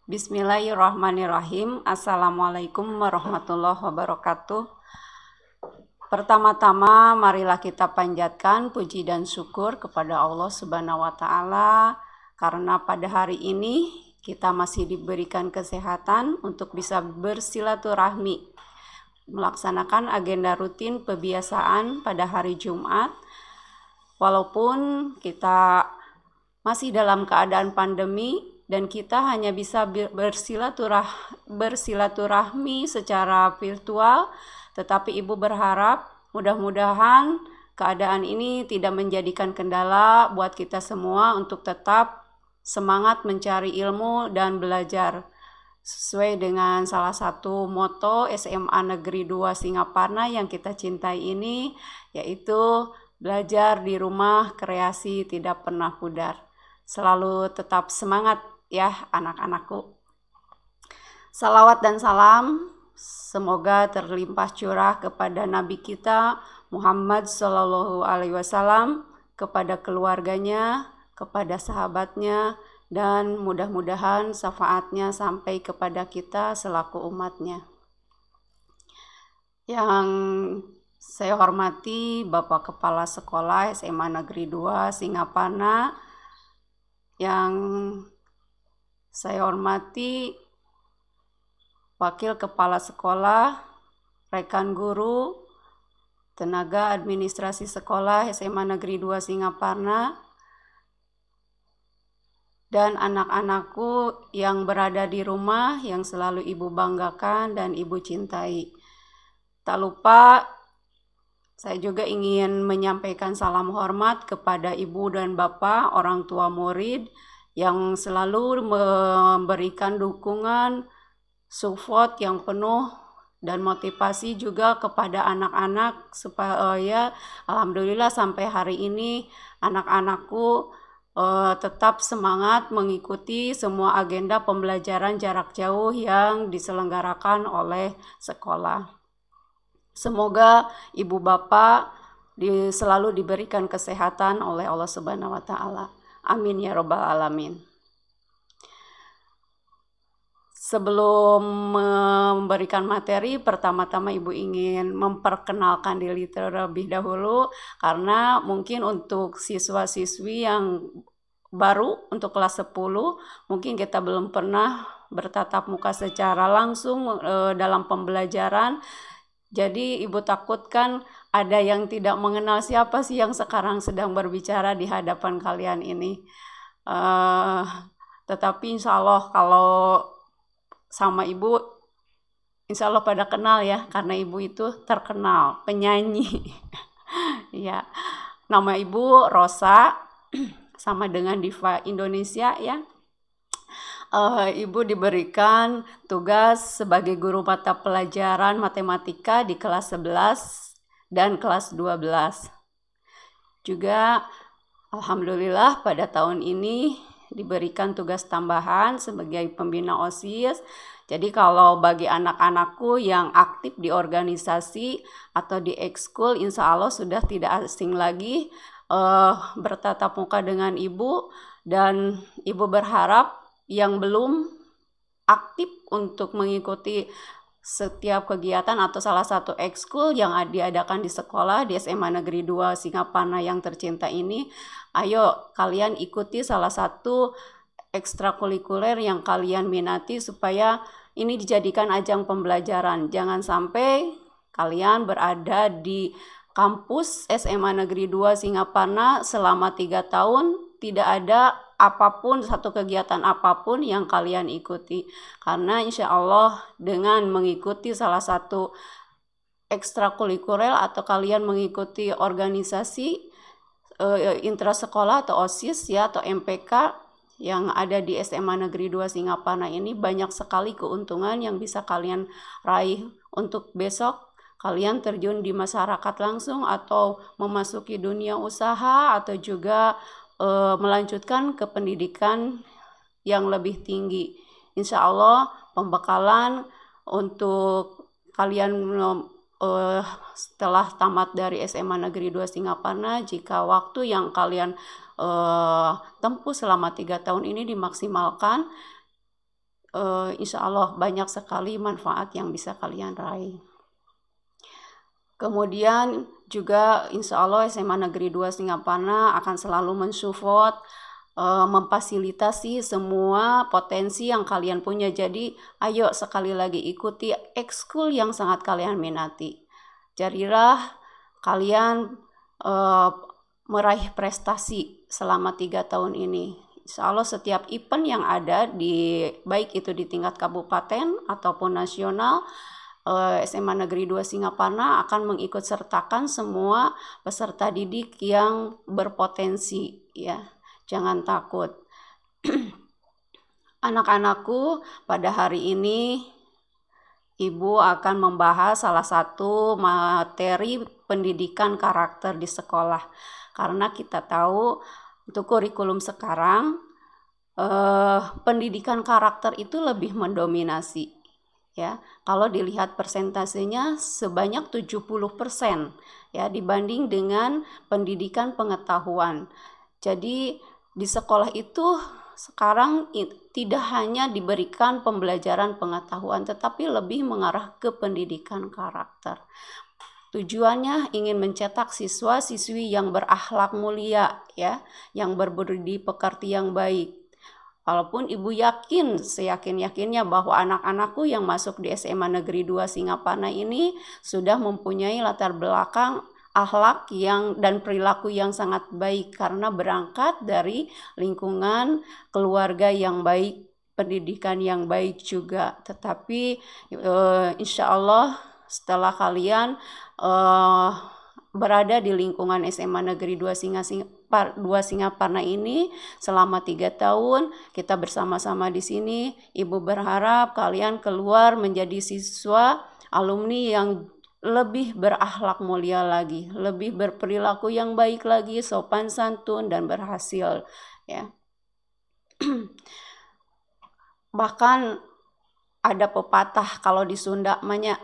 Bismillahirrahmanirrahim. Assalamualaikum warahmatullahi wabarakatuh. Pertama-tama marilah kita panjatkan puji dan syukur kepada Allah Subhanahu wa taala karena pada hari ini kita masih diberikan kesehatan untuk bisa bersilaturahmi, melaksanakan agenda rutin kebiasaan pada hari Jumat. Walaupun kita masih dalam keadaan pandemi dan kita hanya bisa bersilaturahmi secara virtual, tetapi Ibu berharap mudah-mudahan keadaan ini tidak menjadikan kendala buat kita semua untuk tetap semangat mencari ilmu dan belajar sesuai dengan salah satu moto SMA Negeri 2 Singaparna yang kita cintai ini, yaitu belajar di rumah, kreasi tidak pernah pudar. Selalu tetap semangat ya anak-anakku. Salawat dan salam semoga terlimpah curah kepada Nabi kita Muhammad Sallallahu Alaihi Wasallam, kepada keluarganya, kepada sahabatnya, dan mudah-mudahan syafaatnya sampai kepada kita selaku umatnya. Yang saya hormati Bapak Kepala Sekolah SMA Negeri 2 Singaparna, yang saya hormati Wakil Kepala Sekolah, rekan guru, tenaga administrasi sekolah SMA Negeri 2 Singaparna, dan anak-anakku yang berada di rumah yang selalu Ibu banggakan dan Ibu cintai. Tak lupa saya juga ingin menyampaikan salam hormat kepada Ibu dan Bapak orang tua murid yang selalu memberikan dukungan, support yang penuh dan motivasi juga kepada anak-anak supaya alhamdulillah sampai hari ini anak-anakku tetap semangat mengikuti semua agenda pembelajaran jarak jauh yang diselenggarakan oleh sekolah. Semoga Ibu Bapak selalu diberikan kesehatan oleh Allah Subhanahu wa taala. Amin ya robbal alamin. Sebelum memberikan materi, pertama-tama Ibu ingin memperkenalkan diri terlebih dahulu, karena mungkin untuk siswa-siswi yang baru untuk kelas 10, mungkin kita belum pernah bertatap muka secara langsung dalam pembelajaran. Jadi Ibu takutkan ada yang tidak mengenal siapa sih yang sekarang sedang berbicara di hadapan kalian ini. Tetapi insya Allah kalau sama Ibu, insya Allah pada kenal ya, karena Ibu itu terkenal penyanyi. Ya, nama Ibu Rosa, sama dengan Diva Indonesia ya. Ibu diberikan tugas sebagai guru mata pelajaran matematika di kelas 11 dan kelas 12. Juga alhamdulillah pada tahun ini diberikan tugas tambahan sebagai pembina OSIS. Jadi kalau bagi anak-anakku yang aktif di organisasi atau di ekskul, insya Allah sudah tidak asing lagi bertatap muka dengan Ibu, dan Ibu berharap yang belum aktif untuk mengikuti setiap kegiatan atau salah satu ekskul yang diadakan di sekolah di SMA Negeri 2 Singaparna yang tercinta ini, ayo kalian ikuti salah satu ekstrakurikuler yang kalian minati supaya ini dijadikan ajang pembelajaran. Jangan sampai kalian berada di kampus SMA Negeri 2 Singaparna selama 3 tahun tidak ada apapun, satu kegiatan apapun yang kalian ikuti. Karena insya Allah dengan mengikuti salah satu ekstrakurikuler atau kalian mengikuti organisasi intrasekolah atau OSIS ya, atau MPK yang ada di SMA Negeri 2 Singaparna ini, banyak sekali keuntungan yang bisa kalian raih untuk besok kalian terjun di masyarakat langsung atau memasuki dunia usaha atau juga melanjutkan ke pendidikan yang lebih tinggi. Insya Allah pembekalan untuk kalian setelah tamat dari SMA Negeri 2 Singaparna, jika waktu yang kalian tempuh selama 3 tahun ini dimaksimalkan, insya Allah banyak sekali manfaat yang bisa kalian raih. Kemudian juga insya Allah SMA Negeri 2 Singaparna akan selalu mensupport, memfasilitasi semua potensi yang kalian punya. Jadi ayo sekali lagi ikuti ekskul yang sangat kalian minati. Jadilah kalian meraih prestasi selama 3 tahun ini. Insya Allah setiap event yang ada baik itu di tingkat kabupaten ataupun nasional, SMA Negeri 2 Singaparna akan mengikut sertakan semua peserta didik yang berpotensi ya. Jangan takut. Anak-anakku, pada hari ini Ibu akan membahas salah satu materi pendidikan karakter di sekolah. Karena kita tahu untuk kurikulum sekarang pendidikan karakter itu lebih mendominasi. Ya, kalau dilihat persentasenya sebanyak 70% ya dibanding dengan pendidikan pengetahuan. Jadi di sekolah itu sekarang tidak hanya diberikan pembelajaran pengetahuan tetapi lebih mengarah ke pendidikan karakter. Tujuannya ingin mencetak siswa-siswi yang berakhlak mulia ya, yang berbudi pekerti yang baik. Walaupun Ibu yakin, seyakin-yakinnya bahwa anak-anakku yang masuk di SMA Negeri 2 Singaparna ini sudah mempunyai latar belakang akhlak dan perilaku yang sangat baik karena berangkat dari lingkungan keluarga yang baik, pendidikan yang baik juga. Tetapi insya Allah setelah kalian berada di lingkungan SMA Negeri 2 Singaparna ini selama 3 tahun, kita bersama-sama di sini. Ibu berharap kalian keluar menjadi siswa alumni yang lebih berakhlak mulia lagi, lebih berperilaku yang baik lagi, sopan santun dan berhasil ya. Bahkan ada pepatah kalau di Sunda banyak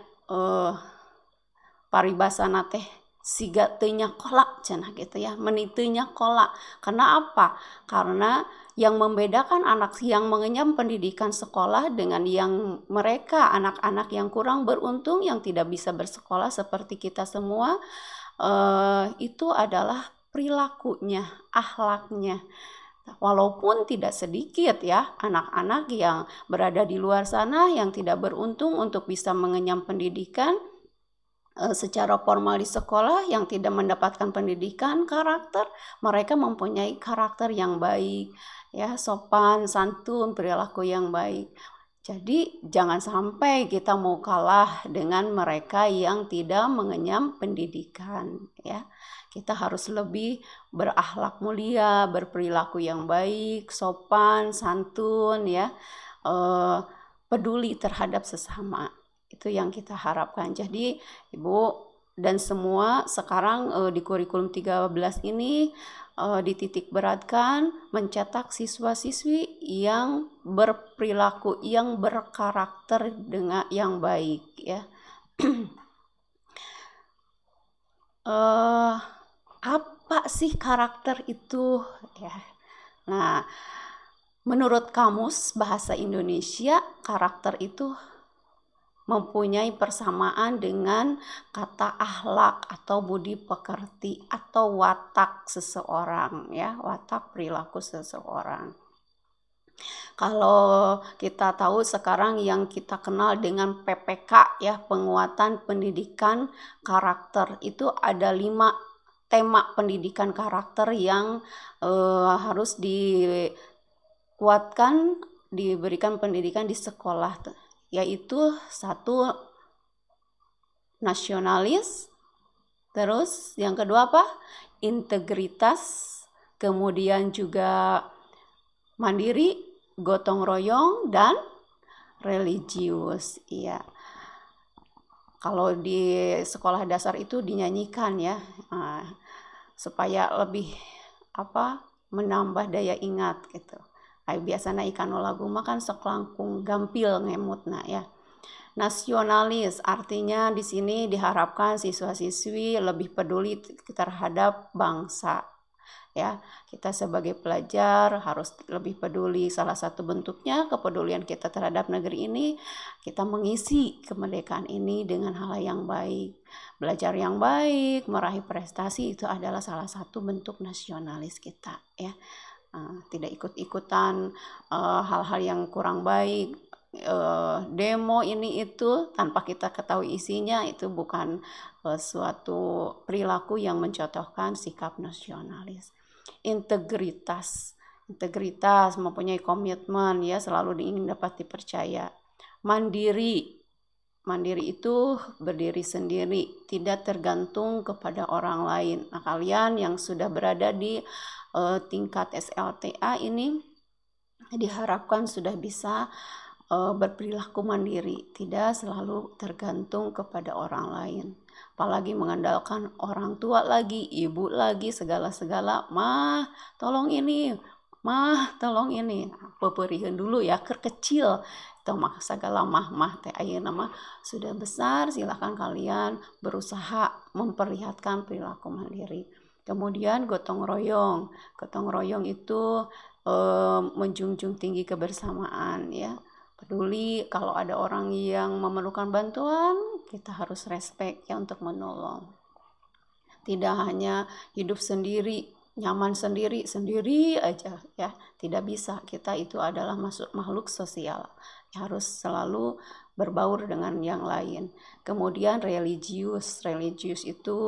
paribasana teh siga teu nya kolak cenah gitu ya, meniteunya kolak. Karena apa? Karena yang membedakan anak yang mengenyam pendidikan sekolah dengan yang mereka anak-anak yang kurang beruntung yang tidak bisa bersekolah seperti kita semua, itu adalah perilakunya, akhlaknya. Walaupun tidak sedikit ya anak-anak yang berada di luar sana yang tidak beruntung untuk bisa mengenyam pendidikan secara formal di sekolah, yang tidak mendapatkan pendidikan karakter, mereka mempunyai karakter yang baik ya, sopan santun, perilaku yang baik. Jadi jangan sampai kita mau kalah dengan mereka yang tidak mengenyam pendidikan ya. Kita harus lebih berakhlak mulia, berperilaku yang baik, sopan santun ya, peduli terhadap sesama. Itu yang kita harapkan. Jadi Ibu dan semua sekarang di kurikulum 13 ini dititik beratkan mencetak siswa-siswi yang berperilaku, yang berkarakter dengan yang baik ya. Apa sih karakter itu ya? Nah, menurut Kamus Bahasa Indonesia, karakter itu mempunyai persamaan dengan kata akhlak atau budi pekerti atau watak seseorang ya, watak perilaku seseorang. Kalau kita tahu sekarang yang kita kenal dengan PPK ya, penguatan pendidikan karakter, itu ada 5 tema pendidikan karakter yang harus dikuatkan, diberikan pendidikan di sekolah, yaitu 1 nasionalis, terus yang kedua apa? Integritas, kemudian juga mandiri, gotong royong, dan religius. Iya. Kalau di sekolah dasar itu dinyanyikan ya, supaya lebih menambah daya ingat gitu. Biasanya ikan lagu makan sekelangkung gampil ngemutna ya. Nasionalis artinya di sini diharapkan siswa-siswi lebih peduli terhadap bangsa Ya, kita sebagai pelajar harus lebih peduli. Salah satu bentuknya kepedulian kita terhadap negeri ini, kita mengisi kemerdekaan ini dengan hal yang baik. Belajar yang baik, meraih prestasi itu adalah salah satu bentuk nasionalis kita, ya. Tidak ikut-ikutan hal-hal yang kurang baik, demo ini itu tanpa kita ketahui isinya, itu bukan suatu perilaku yang mencontohkan sikap nasionalis. Integritas mempunyai komitmen, ya, selalu ingin dapat dipercaya. Mandiri itu berdiri sendiri, tidak tergantung kepada orang lain. Nah, kalian yang sudah berada di tingkat SLTA ini diharapkan sudah bisa berperilaku mandiri, tidak selalu tergantung kepada orang lain. Apalagi mengandalkan orang tua lagi, ibu lagi, segala-segala, mah tolong ini, peperihan dulu ya, kecil itu mah segala mah teh ayeuna mah sudah besar, silakan kalian berusaha memperlihatkan perilaku mandiri. Kemudian gotong royong itu menjunjung tinggi kebersamaan, ya. Peduli kalau ada orang yang memerlukan bantuan, kita harus respect, ya, untuk menolong. Tidak hanya hidup sendiri, nyaman sendiri aja, ya. Tidak bisa, kita itu adalah makhluk sosial, harus selalu berbaur dengan yang lain. Kemudian religius itu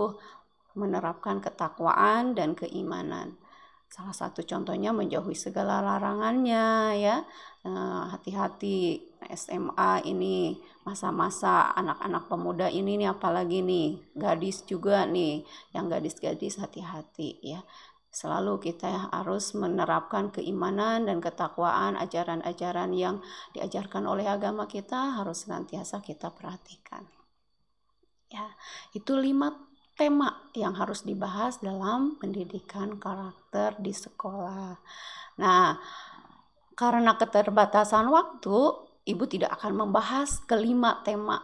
menerapkan ketakwaan dan keimanan. Salah satu contohnya menjauhi segala larangannya, ya. Hati-hati, SMA ini masa-masa anak-anak pemuda ini nih, apalagi nih gadis juga nih, yang gadis-gadis hati-hati, ya. Selalu kita harus menerapkan keimanan dan ketakwaan, ajaran-ajaran yang diajarkan oleh agama kita harus senantiasa kita perhatikan. Ya, itu 5 tema yang harus dibahas dalam pendidikan karakter di sekolah. Nah, karena keterbatasan waktu, Ibu tidak akan membahas kelima tema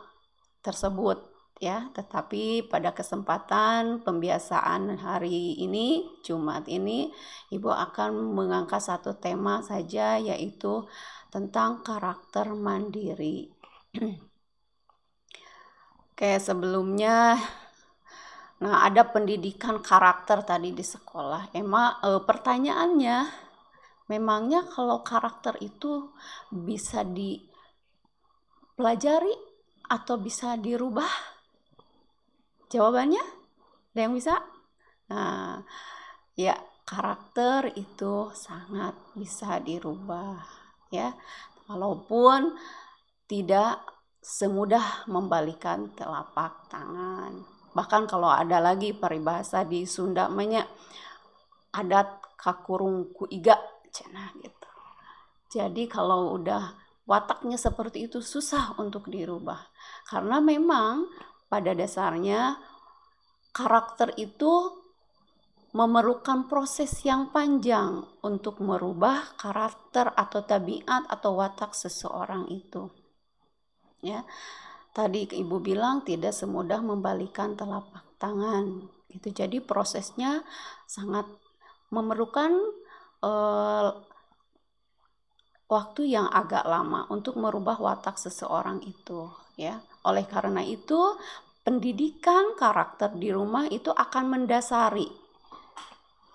tersebut, ya. Tetapi pada kesempatan pembiasaan hari ini, Jumat ini, Ibu akan mengangkat satu tema saja, yaitu tentang karakter mandiri. Oke, sebelumnya, nah, ada pendidikan karakter tadi di sekolah. Pertanyaannya, memangnya kalau karakter itu bisa dipelajari atau bisa dirubah? Jawabannya, ada yang bisa? Nah, ya, karakter itu sangat bisa dirubah, ya. Walaupun tidak semudah membalikan telapak tangan. Bahkan kalau ada lagi peribahasa di Sunda namanya adat kakurung ku iga, cenah gitu. Jadi kalau udah wataknya seperti itu susah untuk dirubah. Karena memang pada dasarnya karakter itu memerlukan proses yang panjang untuk merubah karakter atau tabiat atau watak seseorang itu. Ya. Tadi Ibu bilang tidak semudah membalikan telapak tangan. Gitu. Jadi prosesnya sangat memerlukan waktu yang agak lama untuk merubah watak seseorang itu, ya. Oleh karena itu, pendidikan karakter di rumah itu akan mendasari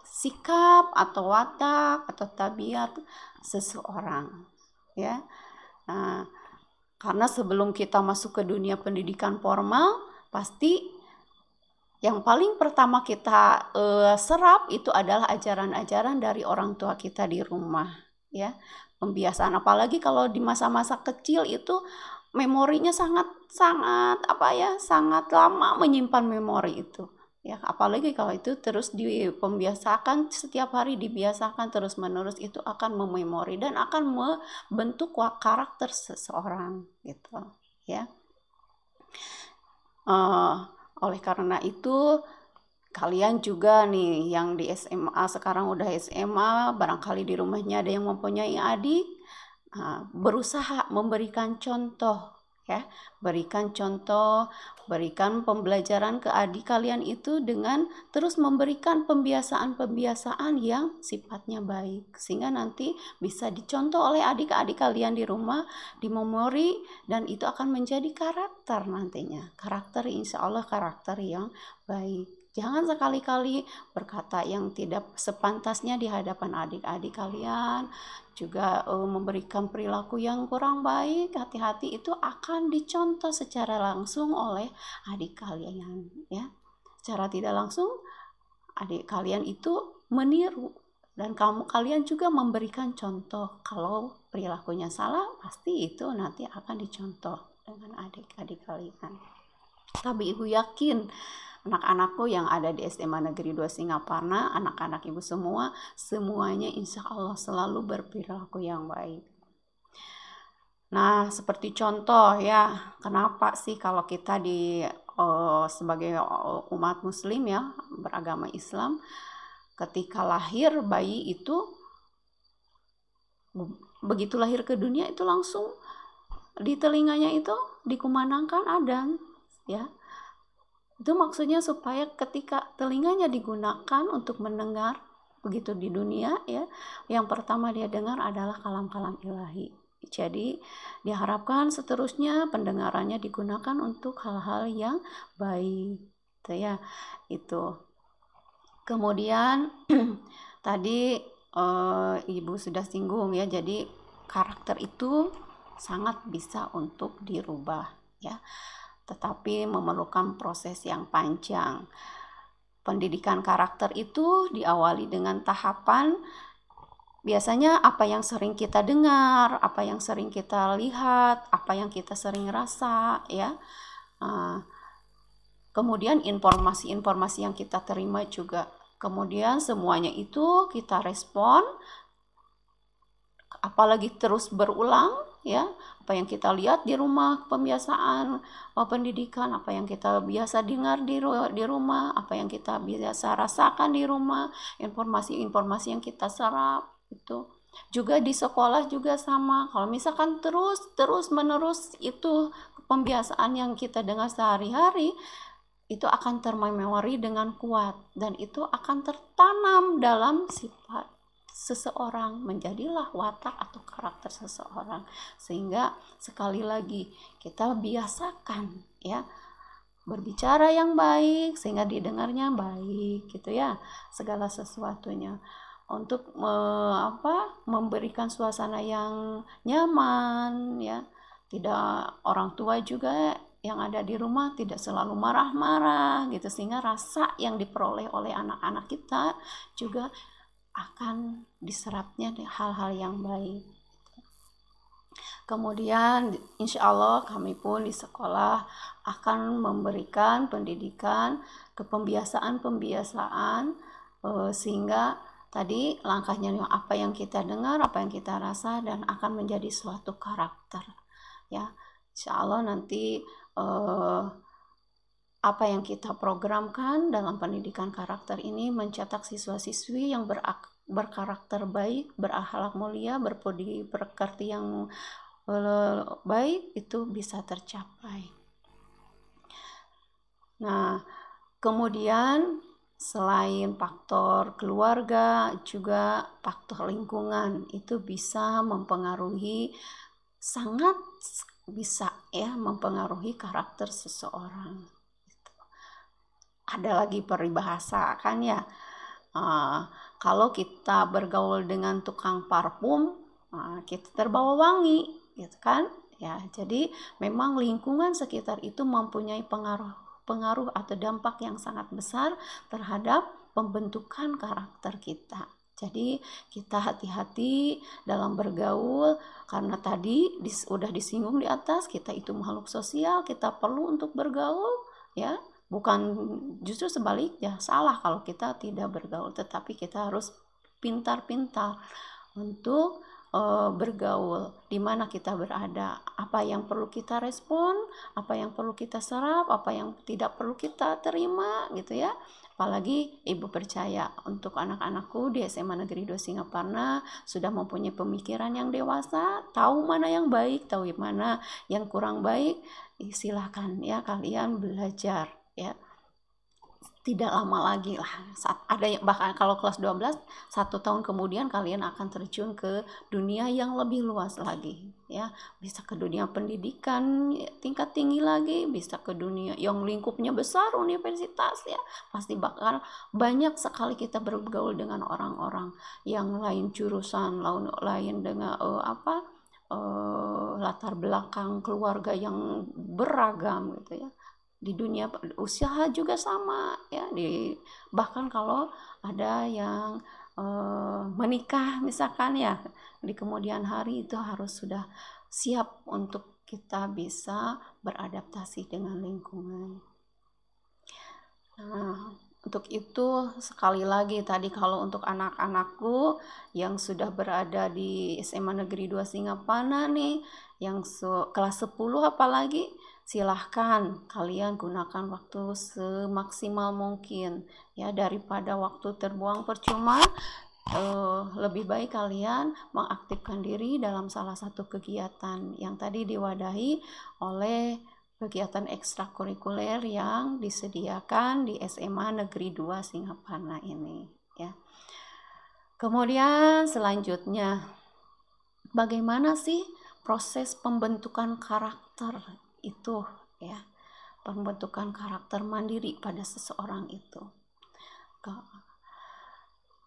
sikap atau watak atau tabiat seseorang, ya. Nah, karena sebelum kita masuk ke dunia pendidikan formal, pasti yang paling pertama kita serap itu adalah ajaran-ajaran dari orang tua kita di rumah, ya. Pembiasaan, apalagi kalau di masa-masa kecil itu memorinya sangat lama menyimpan memori itu, ya. Apalagi kalau itu terus dipembiasakan setiap hari, dibiasakan terus-menerus, itu akan mememori dan akan membentuk karakter seseorang, gitu, ya. Oleh karena itu, kalian juga nih yang di SMA, sekarang udah SMA, barangkali di rumahnya ada yang mempunyai adik, berusaha memberikan contoh, ya. Berikan contoh, berikan pembelajaran ke adik kalian itu dengan terus memberikan pembiasaan-pembiasaan yang sifatnya baik, sehingga nanti bisa dicontoh oleh adik-adik kalian di rumah, di memori, dan itu akan menjadi karakter nantinya. Karakter, insya Allah karakter yang baik. Jangan sekali-kali berkata yang tidak sepantasnya di hadapan adik-adik kalian, juga memberikan perilaku yang kurang baik. Hati-hati, itu akan dicontoh secara langsung oleh adik kalian, ya. Secara tidak langsung adik kalian itu meniru, dan kalian juga memberikan contoh. Kalau perilakunya salah, pasti itu nanti akan dicontoh dengan adik-adik kalian. Tapi ibu yakin anak-anakku yang ada di SMA Negeri 2 Singaparna, anak-anak ibu semuanya insya Allah selalu berperilaku yang baik. Nah, seperti contoh ya, kenapa sih kalau kita sebagai umat muslim ya, beragama Islam, ketika lahir bayi itu, begitu lahir ke dunia itu langsung di telinganya itu dikumandangkan adzan, ya. Itu maksudnya supaya ketika telinganya digunakan untuk mendengar, begitu di dunia ya, yang pertama dia dengar adalah kalam-kalam ilahi. Jadi diharapkan seterusnya pendengarannya digunakan untuk hal-hal yang baik, gitu ya. Itu. Kemudian tadi ibu sudah singgung ya, jadi karakter itu sangat bisa untuk dirubah ya, tetapi memerlukan proses yang panjang. Pendidikan karakter itu diawali dengan tahapan, biasanya apa yang sering kita dengar, apa yang sering kita lihat, apa yang kita sering rasa ya. Kemudian informasi-informasi yang kita terima juga. Kemudian semuanya itu kita respon, apalagi terus berulang ya, apa yang kita lihat di rumah, pembiasaan pendidikan, apa yang kita biasa dengar di rumah, apa yang kita biasa rasakan di rumah, informasi-informasi yang kita serap itu. Juga di sekolah juga sama, kalau misalkan terus menerus itu pembiasaan yang kita dengar sehari-hari, itu akan termemori dengan kuat, dan itu akan tertanam dalam sifat seseorang, menjadilah watak atau karakter seseorang. Sehingga sekali lagi kita biasakan ya, berbicara yang baik sehingga didengarnya baik gitu ya, segala sesuatunya, untuk memberikan suasana yang nyaman ya. Tidak, orang tua juga yang ada di rumah tidak selalu marah-marah gitu, sehingga rasa yang diperoleh oleh anak-anak kita juga akan diserapnya hal-hal yang baik. Kemudian insya Allah kami pun di sekolah akan memberikan pendidikan kepembiasaan-pembiasaan sehingga tadi langkahnya apa yang kita dengar, apa yang kita rasa, dan akan menjadi suatu karakter ya. Insya Allah nanti apa yang kita programkan dalam pendidikan karakter ini mencetak siswa-siswi yang berkarakter baik, berakhlak mulia, berbudi pekerti yang baik, itu bisa tercapai. Nah, kemudian selain faktor keluarga, juga faktor lingkungan itu bisa mempengaruhi, sangat bisa ya, mempengaruhi karakter seseorang. Ada lagi peribahasa kan ya, kalau kita bergaul dengan tukang parfum, kita terbawa wangi gitu kan ya. Jadi memang lingkungan sekitar itu mempunyai pengaruh atau dampak yang sangat besar terhadap pembentukan karakter kita. Jadi kita hati-hati dalam bergaul, karena tadi udah disinggung di atas, kita itu makhluk sosial, kita perlu untuk bergaul ya. Bukan, justru sebaliknya, salah kalau kita tidak bergaul, tetapi kita harus pintar-pintar untuk bergaul, di mana kita berada, apa yang perlu kita respon, apa yang perlu kita serap, apa yang tidak perlu kita terima gitu ya. Apalagi ibu percaya untuk anak-anakku di SMA Negeri 2 Singaparna sudah mempunyai pemikiran yang dewasa, tahu mana yang baik, tahu mana yang kurang baik. Silahkan ya kalian belajar ya. Tidak lama lagi lah, saat ada yang bahkan kalau kelas 12 1 tahun kemudian kalian akan terjun ke dunia yang lebih luas lagi ya, bisa ke dunia pendidikan tingkat tinggi lagi, bisa ke dunia yang lingkupnya besar, universitas ya, pasti bakal banyak sekali kita bergaul dengan orang-orang yang lain jurusan, lain dengan latar belakang keluarga yang beragam gitu ya. Di dunia usaha juga sama ya, bahkan kalau ada yang menikah misalkan ya, di kemudian hari itu harus sudah siap untuk kita bisa beradaptasi dengan lingkungan. Nah, untuk itu sekali lagi tadi kalau untuk anak-anakku yang sudah berada di SMA Negeri 2 Singaparna nih, yang kelas 10 apalagi, silahkan kalian gunakan waktu semaksimal mungkin ya, daripada waktu terbuang percuma. Lebih baik kalian mengaktifkan diri dalam salah satu kegiatan yang tadi diwadahi oleh kegiatan ekstrakurikuler yang disediakan di SMA Negeri 2 Singaparna ini ya. Kemudian selanjutnya, bagaimana sih proses pembentukan karakter itu ya, pembentukan karakter mandiri pada seseorang itu.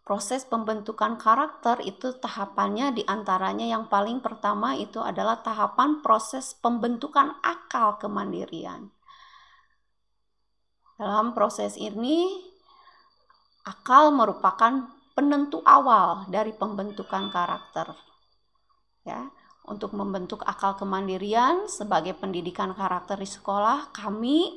Proses pembentukan karakter itu tahapannya diantaranya yang paling pertama itu adalah tahapan proses pembentukan akal kemandirian. Dalam proses ini, akal merupakan penentu awal dari pembentukan karakter ya. Untuk membentuk akal kemandirian sebagai pendidikan karakter di sekolah, kami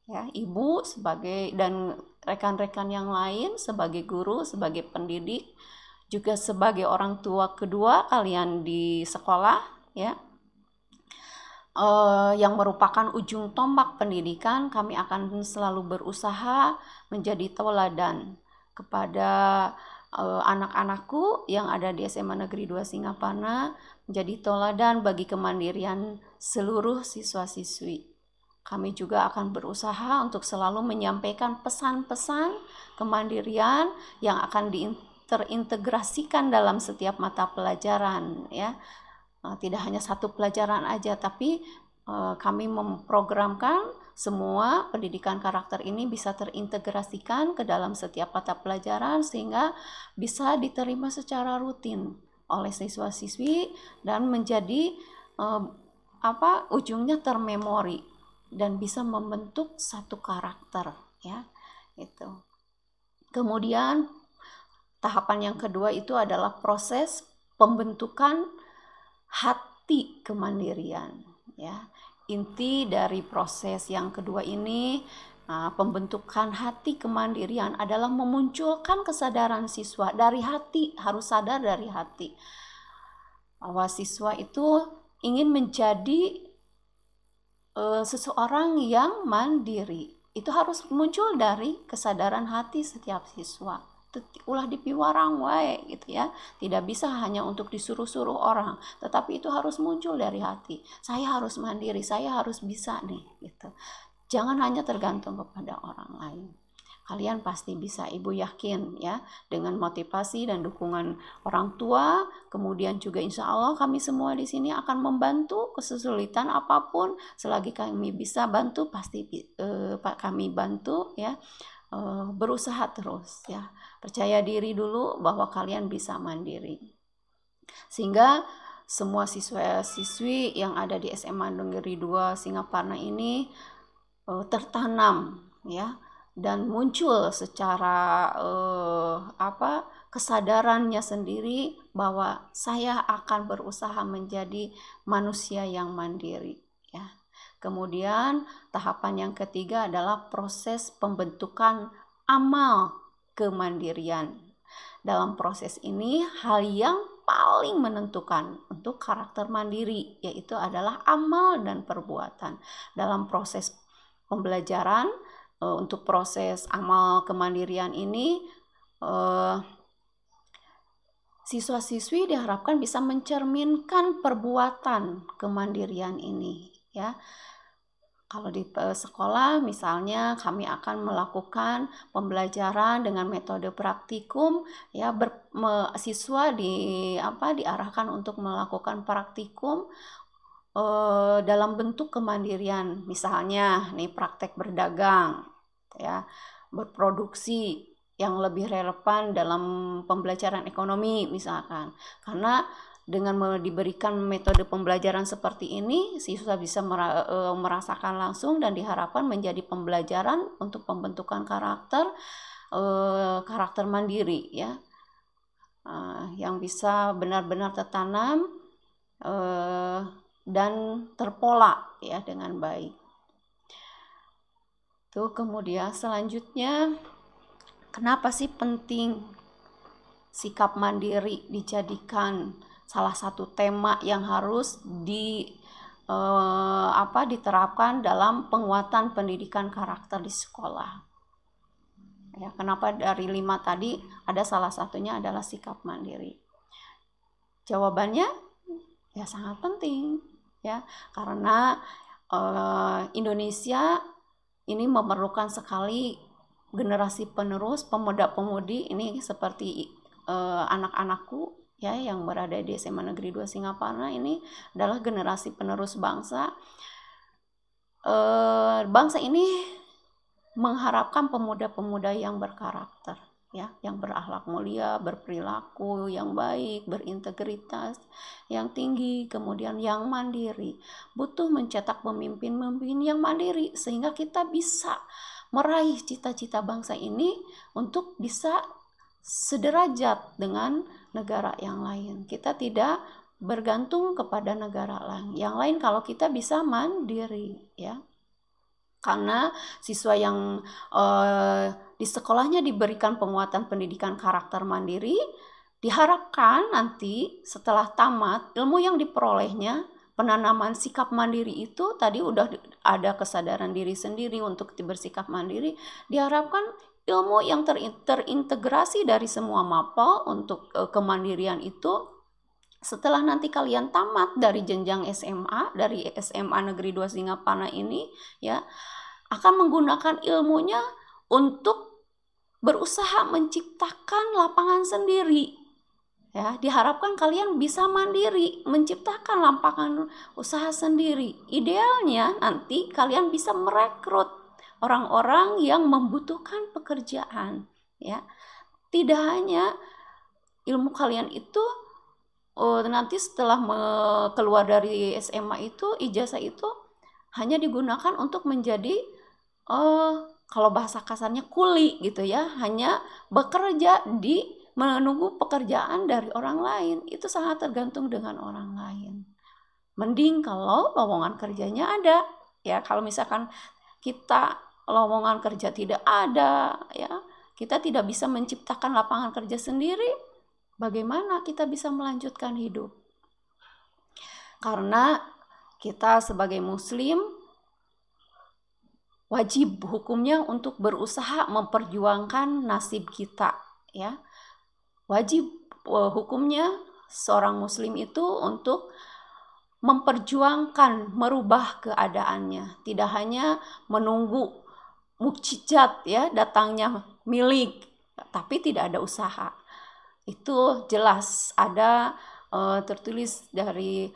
ya, ibu sebagai dan rekan-rekan yang lain sebagai guru, sebagai pendidik, juga sebagai orang tua kedua kalian di sekolah ya, yang merupakan ujung tombak pendidikan, kami akan selalu berusaha menjadi teladan kepada anak-anakku yang ada di SMA Negeri 2 Singaparna, menjadi teladan bagi kemandirian seluruh siswa-siswi. Kami juga akan berusaha untuk selalu menyampaikan pesan-pesan kemandirian yang akan terintegrasikan dalam setiap mata pelajaran ya. Tidak hanya satu pelajaran aja, tapi kami memprogramkan semua pendidikan karakter ini bisa terintegrasikan ke dalam setiap mata pelajaran sehingga bisa diterima secara rutin oleh siswa-siswi dan menjadi ujungnya termemori dan bisa membentuk satu karakter ya itu. Kemudian tahapan yang kedua itu adalah proses pembentukan hati kemandirian ya. Inti dari proses yang kedua ini, pembentukan hati kemandirian adalah memunculkan kesadaran siswa dari hati, harus sadar dari hati bahwa siswa itu ingin menjadi seseorang yang mandiri. Itu harus muncul dari kesadaran hati setiap siswa. Ulah dipiwarang wae gitu ya, tidak bisa hanya untuk disuruh-suruh orang, tetapi itu harus muncul dari hati. Saya harus mandiri, saya harus bisa nih gitu. Jangan hanya tergantung kepada orang lain. Kalian pasti bisa, ibu yakin ya, dengan motivasi dan dukungan orang tua. Kemudian juga insya Allah kami semua di sini akan membantu kesulitan apapun, selagi kami bisa bantu pasti kami bantu ya. Berusaha terus ya, percaya diri dulu bahwa kalian bisa mandiri, sehingga semua siswa-siswi yang ada di SMA Negeri 2 Singaparna ini tertanam ya, dan muncul secara kesadarannya sendiri bahwa saya akan berusaha menjadi manusia yang mandiri ya. Kemudian tahapan yang ketiga adalah proses pembentukan amal kemandirian. Dalam proses ini hal yang paling menentukan untuk karakter mandiri, yaitu adalah amal dan perbuatan. Dalam proses pembelajaran, untuk proses amal kemandirian ini, siswa-siswi diharapkan bisa mencerminkan perbuatan kemandirian ini, ya. Kalau di sekolah misalnya kami akan melakukan pembelajaran dengan metode praktikum, ya, siswa diarahkan untuk melakukan praktikum dalam bentuk kemandirian. Misalnya nih praktek berdagang, ya, berproduksi yang lebih relevan dalam pembelajaran ekonomi misalkan. Karena dengan diberikan metode pembelajaran seperti ini, siswa bisa merasakan langsung dan diharapkan menjadi pembelajaran untuk pembentukan karakter mandiri, ya, yang bisa benar-benar tertanam dan terpola, ya, dengan baik. Tuh, kemudian selanjutnya, kenapa sih penting sikap mandiri dijadikan salah satu tema yang harus diterapkan dalam penguatan pendidikan karakter di sekolah? Ya, kenapa dari 5 tadi ada salah satunya adalah sikap mandiri? Jawabannya ya sangat penting, ya, karena Indonesia ini memerlukan sekali generasi penerus, pemuda-pemudi ini seperti anak-anakku, ya, yang berada di SMA Negeri 2 Singaparna. Ini adalah generasi penerus bangsa. Bangsa ini mengharapkan pemuda-pemuda yang berkarakter, ya, yang berakhlak mulia, berperilaku yang baik, berintegritas yang tinggi, kemudian yang mandiri. Butuh mencetak pemimpin-pemimpin yang mandiri sehingga kita bisa meraih cita-cita bangsa ini untuk bisa sederajat dengan negara yang lain. Kita tidak bergantung kepada negara lain. Yang lain kalau kita bisa mandiri, ya. Karena siswa yang di sekolahnya diberikan penguatan pendidikan karakter mandiri, diharapkan nanti setelah tamat ilmu yang diperolehnya, penanaman sikap mandiri itu tadi udah ada kesadaran diri sendiri untuk bersikap mandiri, diharapkan ilmu yang terintegrasi dari semua mapel untuk kemandirian itu setelah nanti kalian tamat dari jenjang SMA, dari SMA Negeri 2 Singaparna ini, ya, akan menggunakan ilmunya untuk berusaha menciptakan lapangan sendiri. Ya, diharapkan kalian bisa mandiri, menciptakan lapangan usaha sendiri. Idealnya nanti kalian bisa merekrut orang-orang yang membutuhkan pekerjaan, ya. Tidak hanya ilmu kalian itu nanti setelah keluar dari SMA itu, ijazah itu hanya digunakan untuk menjadi kalau bahasa kasarnya kuli, gitu ya, hanya bekerja menunggu pekerjaan dari orang lain. Itu sangat tergantung dengan orang lain. Mending kalau lowongan kerjanya ada, ya. Kalau misalkan kita lowongan kerja tidak ada, ya, kita tidak bisa menciptakan lapangan kerja sendiri, bagaimana kita bisa melanjutkan hidup? Karena kita sebagai muslim wajib hukumnya untuk berusaha memperjuangkan nasib kita, ya. Wajib hukumnya seorang muslim itu untuk memperjuangkan merubah keadaannya, tidak hanya menunggu mukjizat, ya, datangnya milik, tapi tidak ada usaha. Itu jelas ada tertulis dari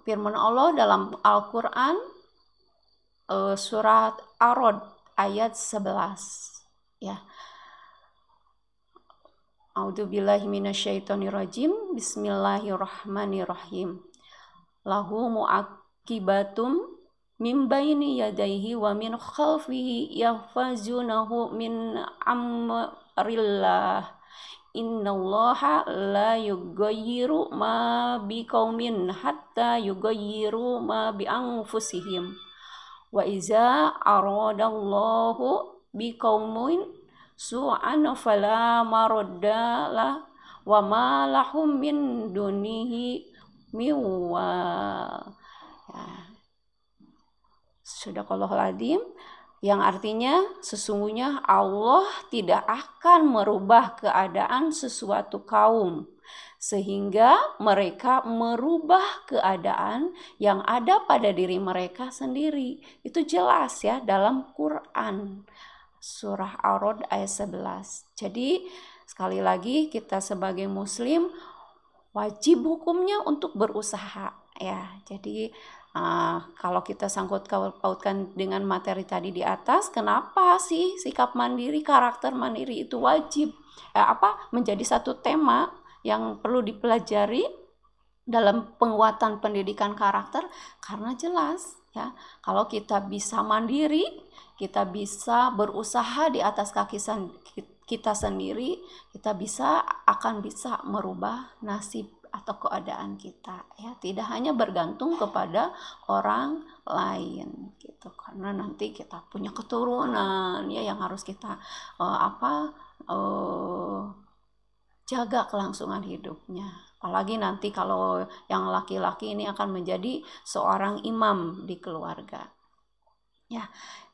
firman Allah dalam Al-Quran, surat Ar-Rod ayat 11, ya. A'udzubillahi minasyaitonirrajim. Bismillahirrahmanirrahim. Lahu mu'aqibatum min baini yadayhi wa min khalfihi yahfazunahu min amrillah. Innallaha la yughayyiru ma biqaumin hatta yughayyiru ma bi anfusihim. Wa iza aradallahu biqaumin su'an fala maradda wa ma lahum min dunihi miwal. Ya. Sadaqallahul adzim, yang artinya sesungguhnya Allah tidak akan merubah keadaan sesuatu kaum sehingga mereka merubah keadaan yang ada pada diri mereka sendiri. Itu jelas ya dalam Quran. Surah Ar-Ra'd ayat 11. Jadi sekali lagi kita sebagai muslim wajib hukumnya untuk berusaha ya. Jadi kalau kita sangkut pautkan dengan materi tadi di atas, kenapa sih sikap mandiri, karakter mandiri itu wajib menjadi satu tema yang perlu dipelajari dalam penguatan pendidikan karakter? Karena jelas ya, kalau kita bisa mandiri, kita bisa berusaha di atas kaki kita sendiri, kita akan bisa merubah nasib atau keadaan kita ya, tidak hanya bergantung kepada orang lain gitu, karena nanti kita punya keturunan ya yang harus kita jaga kelangsungan hidupnya. Apalagi nanti kalau yang laki-laki ini akan menjadi seorang imam di keluarga. Ya,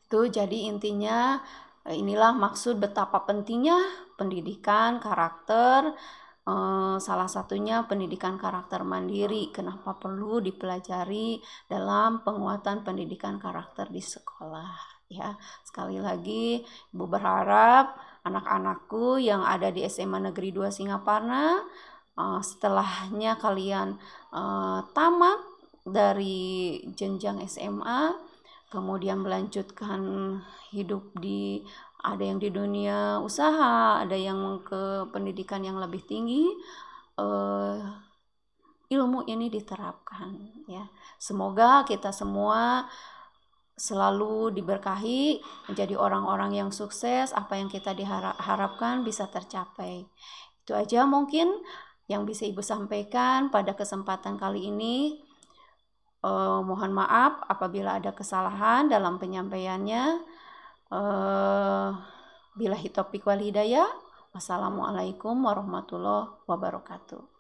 itu jadi intinya inilah maksud betapa pentingnya pendidikan karakter. Salah satunya pendidikan karakter mandiri. Kenapa perlu dipelajari dalam penguatan pendidikan karakter di sekolah? Ya, sekali lagi Ibu berharap anak-anakku yang ada di SMA Negeri 2 Singaparna, setelahnya kalian tamat dari jenjang SMA, kemudian melanjutkan hidup ada yang di dunia usaha, ada yang ke pendidikan yang lebih tinggi, ilmu ini diterapkan ya. Semoga kita semua selalu diberkahi menjadi orang-orang yang sukses, apa yang kita diharapkan bisa tercapai. Itu aja mungkin yang bisa Ibu sampaikan pada kesempatan kali ini. Mohon maaf apabila ada kesalahan dalam penyampaiannya. Billahi taufiq wal hidayah. Wassalamualaikum warahmatullahi wabarakatuh.